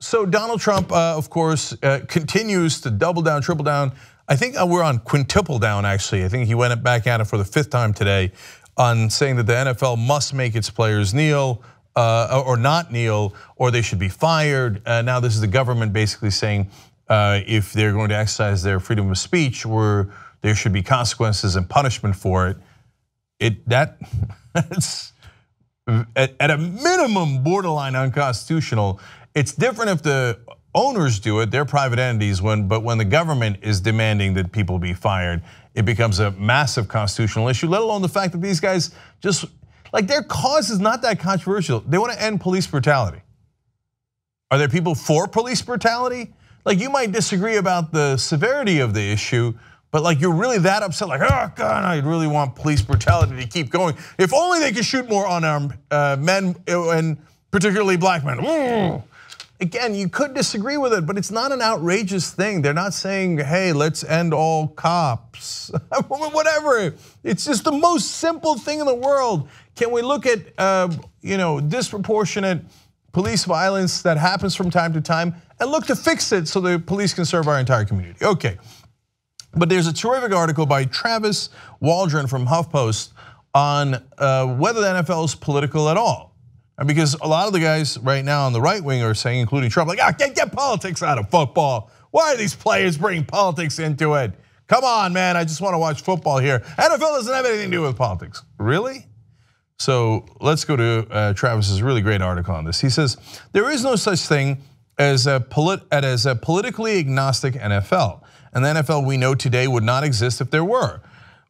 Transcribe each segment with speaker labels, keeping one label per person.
Speaker 1: So Donald Trump, of course, continues to double down, triple down. I think we're on quintuple down, actually. I think he went back at it for the 5th time today on saying that the NFL must make its players kneel or not kneel, or they should be fired. Now this is the government basically saying if they're going to exercise their freedom of speech, there should be consequences and punishment for it. That's at a minimum borderline unconstitutional. It's different if the owners do it, they're private entities, but when the government is demanding that people be fired, it becomes a massive constitutional issue, let alone the fact that these guys just, like, their cause is not that controversial. They want to end police brutality. Are there people for police brutality? Like, you might disagree about the severity of the issue, but like you're really that upset, like, oh God, I really want police brutality to keep going. If only they could shoot more unarmed men, and particularly black men. Again, you could disagree with it, but it's not an outrageous thing. They're not saying, hey, let's end all cops, whatever. It's just the most simple thing in the world. Can we look at disproportionate police violence that happens from time to time and look to fix it so the police can serve our entire community? Okay, but there's a terrific article by Travis Waldron from HuffPost on whether the NFL is political at all. Because a lot of the guys right now on the right wing are saying, including Trump, like, get politics out of football. Why are these players bringing politics into it? Come on, man, I just want to watch football here. NFL doesn't have anything to do with politics. Really? So let's go to Travis's really great article on this. He says, there is no such thing as a politically agnostic NFL. And the NFL we know today would not exist if there were.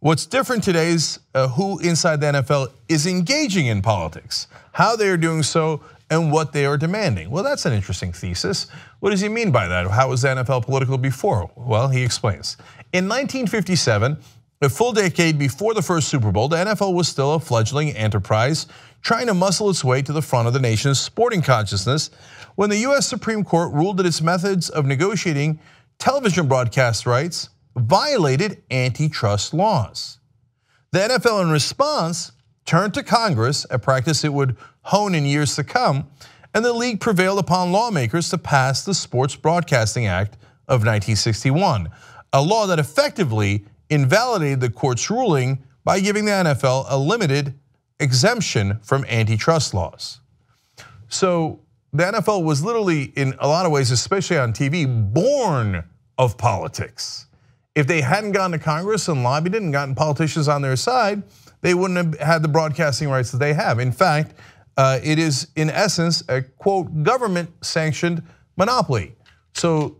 Speaker 1: What's different today is who inside the NFL is engaging in politics, how they are doing so, and what they are demanding. Well, that's an interesting thesis. What does he mean by that? How was the NFL political before? Well, he explains. In 1957, a full decade before the first Super Bowl, the NFL was still a fledgling enterprise trying to muscle its way to the front of the nation's sporting consciousness when the US Supreme Court ruled that its methods of negotiating television broadcast rights violated antitrust laws. The NFL, in response, turned to Congress, a practice it would hone in years to come, and the league prevailed upon lawmakers to pass the Sports Broadcasting Act of 1961, a law that effectively invalidated the court's ruling by giving the NFL a limited exemption from antitrust laws. So the NFL was literally, in a lot of ways, especially on TV, born of politics. If they hadn't gone to Congress and lobbied it and gotten politicians on their side, they wouldn't have had the broadcasting rights that they have. In fact, it is in essence a, quote, government-sanctioned monopoly. So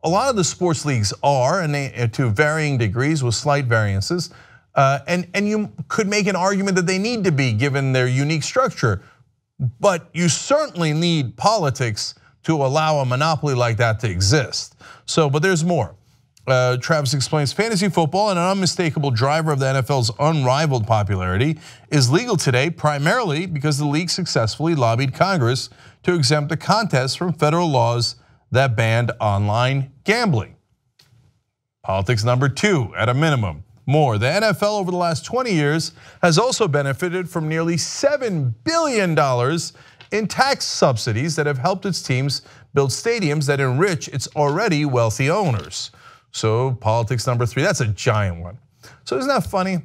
Speaker 1: a lot of the sports leagues are, and they, to varying degrees with slight variances, and you could make an argument that they need to be given their unique structure, but you certainly need politics to allow a monopoly like that to exist. So, but there's more. Travis explains, fantasy football, an unmistakable driver of the NFL's unrivaled popularity, is legal today primarily because the league successfully lobbied Congress to exempt the contest from federal laws that banned online gambling. Politics number 2, at a minimum. More, the NFL over the last 20 years has also benefited from nearly $7 billion in tax subsidies that have helped its teams build stadiums that enrich its already wealthy owners. So politics number 3, that's a giant one. So isn't that funny?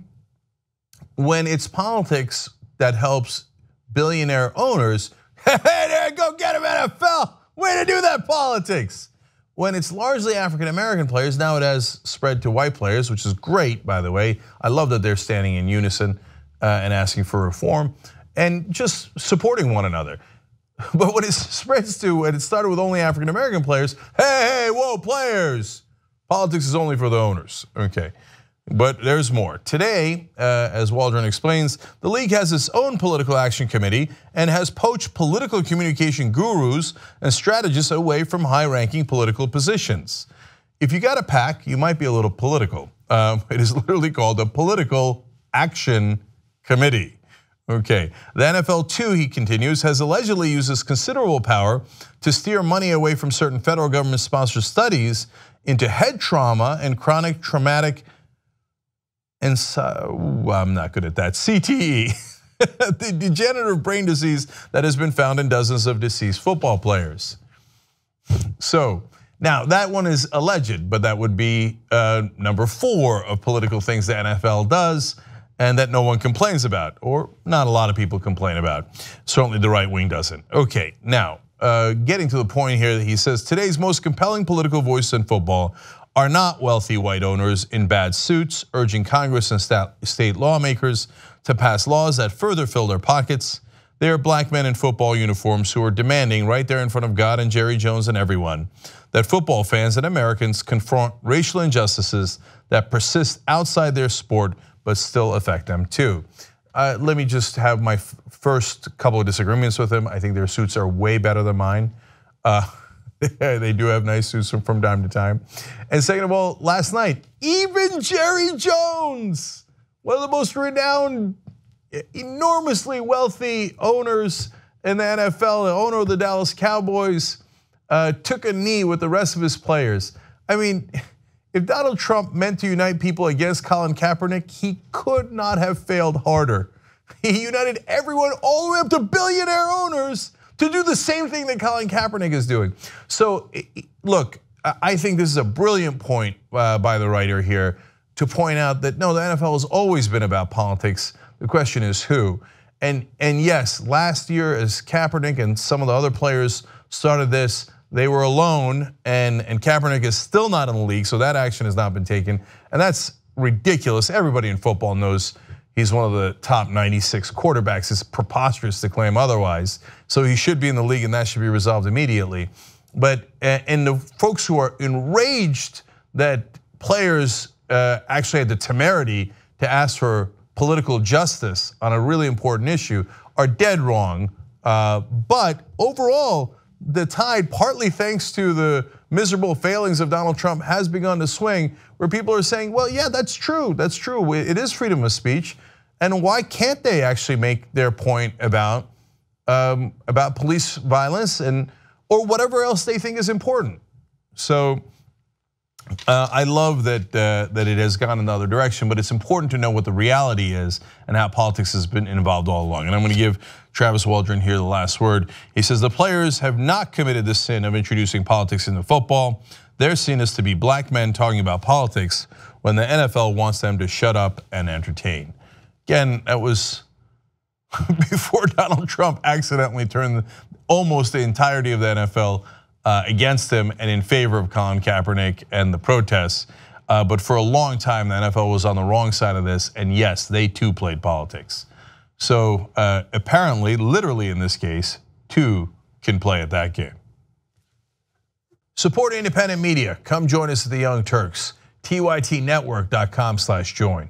Speaker 1: When it's politics that helps billionaire owners, hey, there, go get him, NFL, way to do that politics. When it's largely African-American players, now it has spread to white players, which is great, by the way. I love that they're standing in unison and asking for reform and just supporting one another. But when it spreads to, and it started with only African-American players, hey, whoa, players. Politics is only for the owners, okay. But there's more. Today, as Waldron explains, the league has its own political action committee and has poached political communication gurus and strategists away from high-ranking political positions. If you got a PAC, you might be a little political. It is literally called a political action committee. Okay, the NFL too, he continues, has allegedly used this considerable power to steer money away from certain federal government-sponsored studies into head trauma and chronic traumatic, and I'm not good at that, CTE, the degenerative brain disease that has been found in dozens of deceased football players. So now that one is alleged, but that would be number 4 of political things the NFL does and that no one complains about, or not a lot of people complain about. Certainly the right wing doesn't. Okay, now getting to the point here that he says today's most compelling political voice in football are not wealthy white owners in bad suits urging Congress and state lawmakers to pass laws that further fill their pockets. They are black men in football uniforms who are demanding right there in front of God and Jerry Jones and everyone that football fans and Americans confront racial injustices that persist outside their sport but still affect them too. Let me just have my first couple of disagreements with him. I think their suits are way better than mine. They do have nice suits from time to time. And second of all, last night, even Jerry Jones, one of the most renowned, enormously wealthy owners in the NFL, the owner of the Dallas Cowboys, took a knee with the rest of his players. I mean, if Donald Trump meant to unite people against Colin Kaepernick, he could not have failed harder. He united everyone all the way up to billionaire owners to do the same thing that Colin Kaepernick is doing. So look, I think this is a brilliant point by the writer here to point out that no, the NFL has always been about politics. The question is who. And yes, last year as Kaepernick and some of the other players started this, they were alone, and Kaepernick is still not in the league, so that action has not been taken. And that's ridiculous. Everybody in football knows he's one of the top 96 quarterbacks. It's preposterous to claim otherwise. So he should be in the league and that should be resolved immediately. But and the folks who are enraged that players actually had the temerity to ask for political justice on a really important issue are dead wrong. But overall, the tide, partly thanks to the miserable failings of Donald Trump, has begun to swing where people are saying, well, yeah, that's true. That's true. It is freedom of speech. And why can't they actually make their point about police violence or whatever else they think is important? So I love that it has gone another direction, but it's important to know what the reality is and how politics has been involved all along. And I'm going to give Travis Waldron here the last word. He says the players have not committed the sin of introducing politics into football. Their sin is to be black men talking about politics when the NFL wants them to shut up and entertain. Again, that was before Donald Trump accidentally turned almost the entirety of the NFL against him and in favor of Colin Kaepernick and the protests. But for a long time, the NFL was on the wrong side of this, and yes, they too played politics. So apparently, literally in this case, two can play at that game. Support independent media. Come join us at the Young Turks. tytnetwork.com/join.